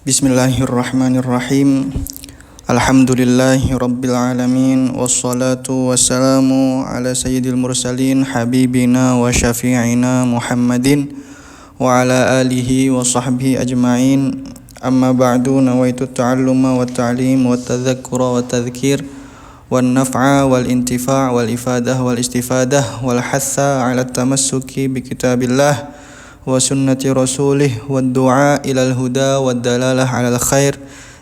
Bismillahirrahmanirrahim. Alhamdulillahi rabbil alamin. Wassalatu wassalamu ala sayyidil mursalin habibina wa syafi'ina Muhammadin wa ala alihi wa sahbihi ajma'in. Amma ba'du, nawaitu ta'alluma wa ta'lim wa tadhakkura wa tadhkir wan naf'a wal intifa' wal ifadah wal istifadah wal hatha ala tamassuki bi kitabillah wa sunnati rasulih wa du'a ilal huda wa dalalah alal khair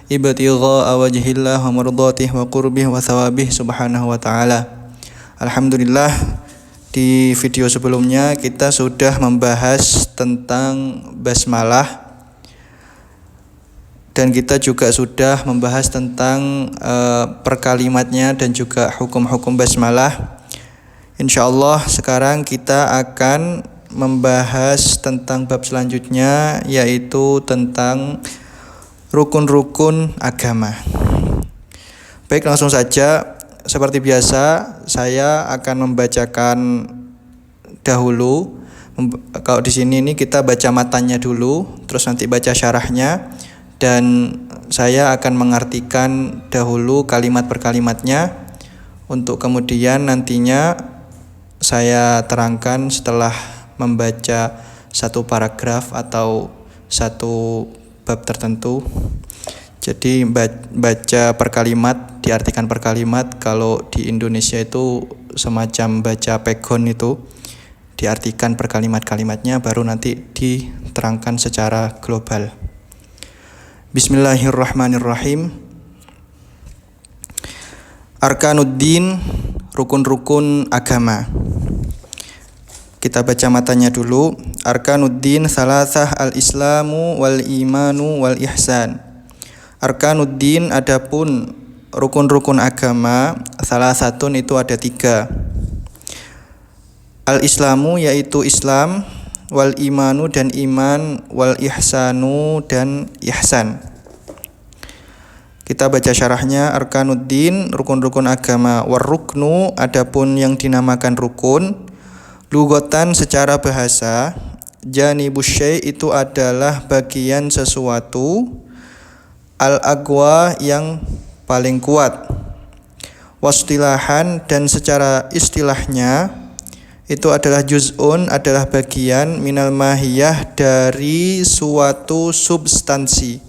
ibtigha'a wajhillah wa mardatih wa qurbih wa thawabih subhanahu wa ta'ala. Alhamdulillah, di video sebelumnya kita sudah membahas tentang basmalah dan kita juga sudah membahas tentang perkalimatnya dan juga hukum-hukum basmalah. Insyaallah sekarang kita akan membahas tentang bab selanjutnya, yaitu tentang rukun-rukun agama. Baik, langsung saja. Seperti biasa, saya akan membacakan dahulu. Kalau di sini ini kita baca matanya dulu, terus nanti baca syarahnya, dan saya akan mengartikan dahulu kalimat per kalimatnya untuk kemudian nantinya saya terangkan setelah membaca satu paragraf atau satu bab tertentu. Jadi baca per kalimat, diartikan per kalimat. Kalau di Indonesia itu semacam baca pegon, itu diartikan per kalimat-kalimatnya, baru nanti diterangkan secara global. Bismillahirrahmanirrahim. Arkanuddin, rukun-rukun agama. Kita baca matanya dulu. Arkanuddin salasah al-islamu wal imanu wal ihsan. Arkanuddin adapun rukun-rukun agama, salasatun itu ada 3. Al-islamu yaitu Islam, wal imanu dan iman, wal ihsanu dan ihsan. Kita baca syarahnya. Arkanuddin, rukun-rukun agama. War ruknu, adapun yang dinamakan rukun, lugatan secara bahasa, janibus syai' itu adalah bagian sesuatu, al-aqwa yang paling kuat, wastilahan dan secara istilahnya itu adalah juz'un, adalah bagian, minal mahiyah dari suatu substansi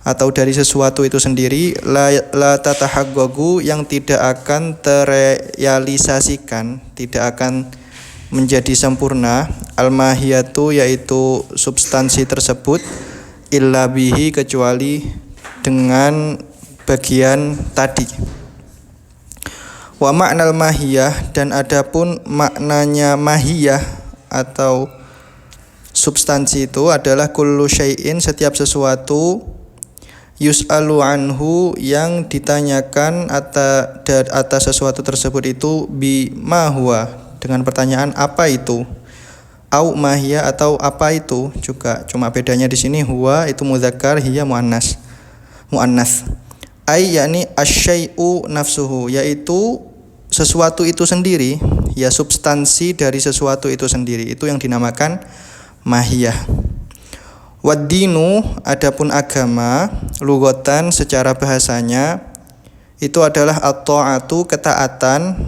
atau dari sesuatu itu sendiri, la tatahaqqaqu yang tidak akan terrealisasikan, tidak akan menjadi sempurna, al-mahiyatu yaitu substansi tersebut, illa bihi kecuali dengan bagian tadi. Wa ma'nal mahiyah, dan adapun maknanya mahiyah atau substansi itu adalah kullu syai'in, setiap sesuatu, yus'alu anhu yang ditanyakan atas sesuatu tersebut itu bima huwa, dengan pertanyaan apa itu, au mahiyah atau apa itu juga, cuma bedanya di sini huwa itu mudzakkar, hiya muannas. Ai yakni asyai'u nafsuhu, yaitu sesuatu itu sendiri, ya substansi dari sesuatu itu sendiri, itu yang dinamakan mahiyah. Waddinu, adapun agama, lugatan secara bahasanya itu adalah at-ta'atu ketaatan,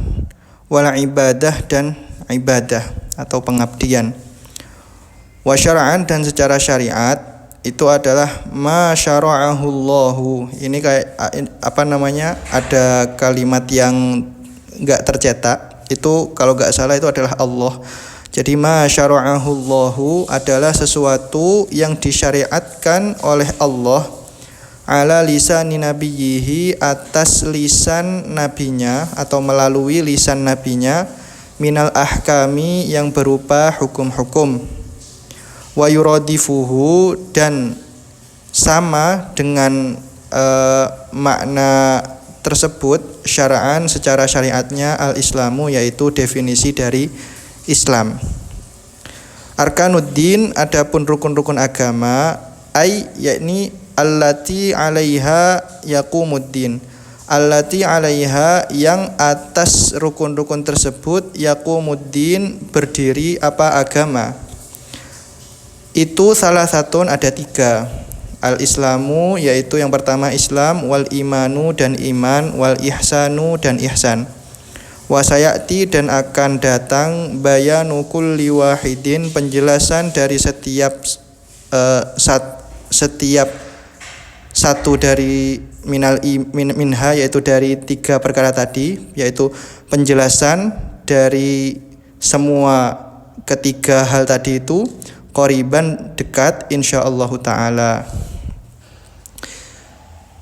wal ibadah dan ibadah atau pengabdian. Wa syara'an, dan secara syariat itu adalah ma syara'ahu Allahu. Ini kayak ada kalimat yang enggak tercetak. Itu kalau enggak salah itu adalah Allah. Jadi ma syara'ahu Allahu adalah sesuatu yang disyariatkan oleh Allah ala lisani nabiyhi, atas lisan nabinya atau melalui lisan nabinya, minal ahkami yang berupa hukum-hukum, wa yuradifuhu dan sama dengan makna tersebut syara'an secara syariatnya al-islamu yaitu definisi dari Islam. Arkanuddin, adapun rukun-rukun agama, ai yakni allati 'alaiha yaqumuddin, allati 'alaiha yang atas rukun-rukun tersebut, yaqumuddin berdiri apa agama. Itu salah satu ada 3. Al-Islamu yaitu yang pertama Islam, wal imanu dan iman, wal ihsanu dan ihsan. Wasayati dan akan datang bayanu kulli wahidin penjelasan dari setiap satu dari minha yaitu dari 3 perkara tadi, yaitu penjelasan dari semua ketiga hal tadi itu qoriban dekat insyaallah taala.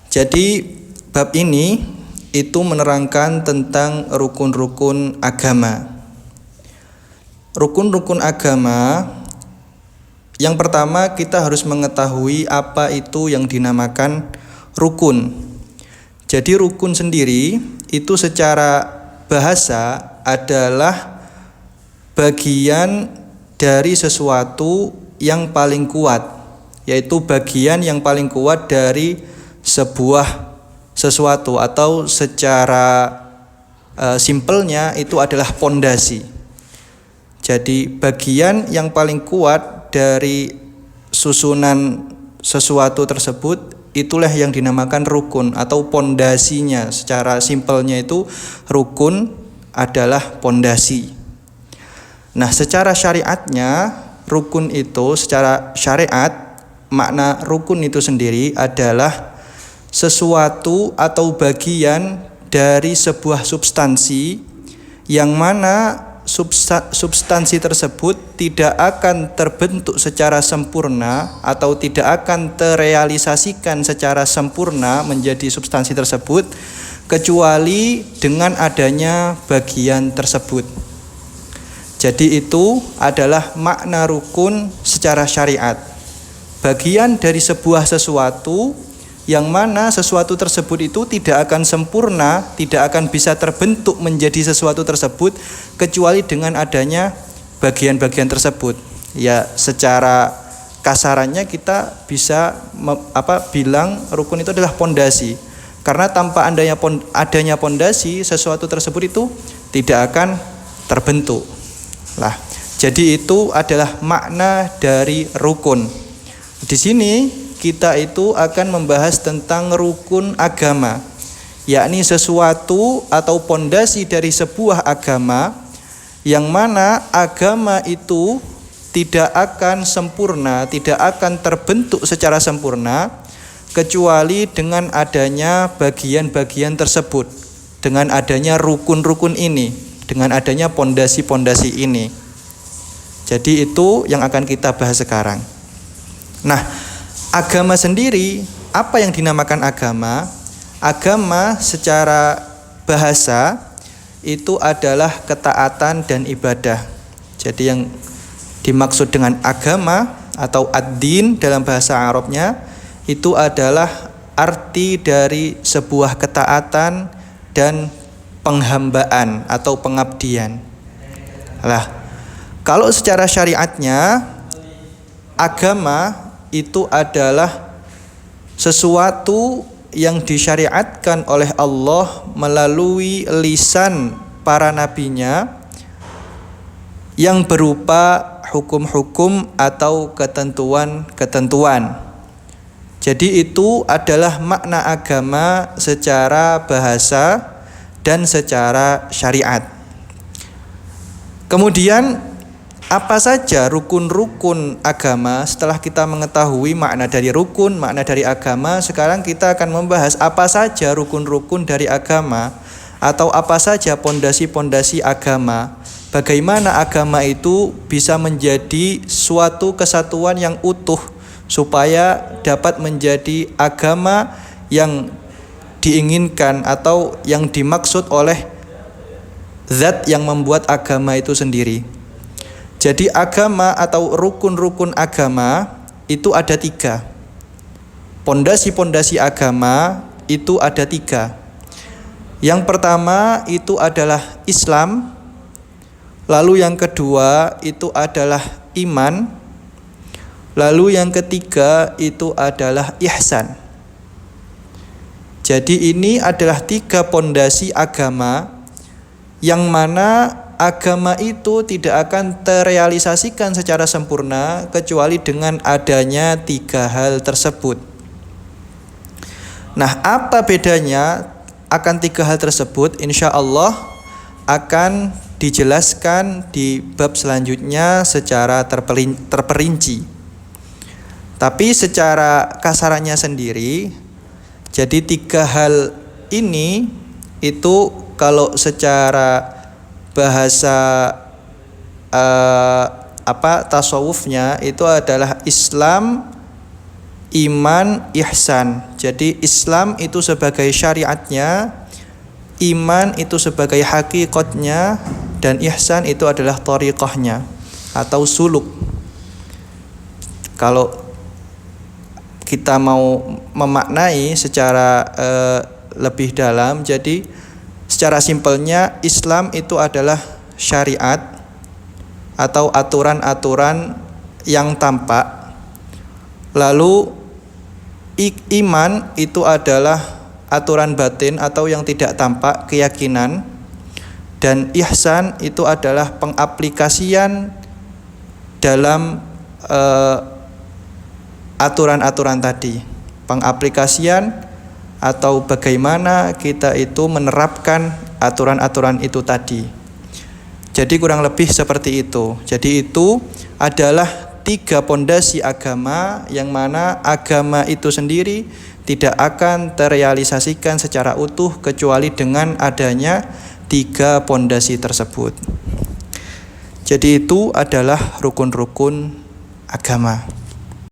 Jadi bab ini itu menerangkan tentang rukun-rukun agama. Rukun-rukun agama, yang pertama kita harus mengetahui apa itu yang dinamakan rukun. Jadi rukun sendiri itu secara bahasa adalah bagian dari sesuatu yang paling kuat, yaitu bagian yang paling kuat dari sebuah sesuatu, atau secara simpelnya itu adalah pondasi. Jadi bagian yang paling kuat dari susunan sesuatu tersebut itulah yang dinamakan rukun atau pondasinya. Secara simpelnya itu rukun adalah pondasi. Nah, secara syariatnya rukun itu, secara syariat makna rukun itu sendiri adalah sesuatu atau bagian dari sebuah substansi yang mana substansi tersebut tidak akan terbentuk secara sempurna atau tidak akan terrealisasikan secara sempurna menjadi substansi tersebut kecuali dengan adanya bagian tersebut. Jadi itu adalah makna rukun secara syariat. Bagian dari sebuah sesuatu yang mana sesuatu tersebut itu tidak akan sempurna, tidak akan bisa terbentuk menjadi sesuatu tersebut kecuali dengan adanya bagian-bagian tersebut. Ya, secara kasarannya kita bisa bilang rukun itu adalah pondasi. Karena tanpa adanya pondasi, sesuatu tersebut itu tidak akan terbentuk. Lah, jadi itu adalah makna dari rukun. Di sini kita itu akan membahas tentang rukun agama, yakni sesuatu atau pondasi dari sebuah agama yang mana agama itu tidak akan sempurna, tidak akan terbentuk secara sempurna kecuali dengan adanya bagian-bagian tersebut, dengan adanya rukun-rukun ini, dengan adanya pondasi-pondasi ini. Jadi itu yang akan kita bahas sekarang. Nah, agama sendiri, apa yang dinamakan agama? Agama secara bahasa itu adalah ketaatan dan ibadah. Jadi yang dimaksud dengan agama atau ad-din dalam bahasa Arabnya itu adalah arti dari sebuah ketaatan dan penghambaan atau pengabdian. Lah, kalau secara syariatnya agama itu adalah sesuatu yang disyariatkan oleh Allah melalui lisan para nabinya yang berupa hukum-hukum atau ketentuan-ketentuan. Jadi itu adalah makna agama secara bahasa dan secara syariat. Kemudian apa saja rukun-rukun agama? Setelah kita mengetahui makna dari rukun, makna dari agama, sekarang kita akan membahas apa saja rukun-rukun dari agama atau apa saja pondasi-pondasi agama. Bagaimana agama itu bisa menjadi suatu kesatuan yang utuh supaya dapat menjadi agama yang diinginkan atau yang dimaksud oleh zat yang membuat agama itu sendiri. Jadi agama atau rukun-rukun agama itu ada 3. Pondasi-pondasi agama itu ada 3. Yang pertama itu adalah Islam. Lalu yang kedua itu adalah iman. Lalu yang ketiga itu adalah ihsan. Jadi ini adalah 3 pondasi agama yang mana agama itu tidak akan terrealisasikan secara sempurna kecuali dengan adanya 3 hal tersebut. Nah, apa bedanya akan 3 hal tersebut? Insya Allah akan dijelaskan di bab selanjutnya secara terperinci. Tapi secara kasarannya sendiri, jadi 3 hal ini itu kalau secara bahasa tasawufnya itu adalah Islam, iman, ihsan. Jadi Islam itu sebagai syariatnya, iman itu sebagai hakikatnya, dan ihsan itu adalah thariqahnya atau suluk. Kalau kita mau memaknai secara lebih dalam, jadi secara simpelnya Islam itu adalah syariat atau aturan-aturan yang tampak. Lalu iman itu adalah aturan batin atau yang tidak tampak, keyakinan. Dan ihsan itu adalah pengaplikasian dalam aturan-aturan tadi. Pengaplikasian atau bagaimana kita itu menerapkan aturan-aturan itu tadi. Jadi kurang lebih seperti itu. Jadi itu adalah 3 pondasi agama, yang mana agama itu sendiri tidak akan terrealisasikan secara utuh kecuali dengan adanya 3 pondasi tersebut. Jadi itu adalah rukun-rukun agama.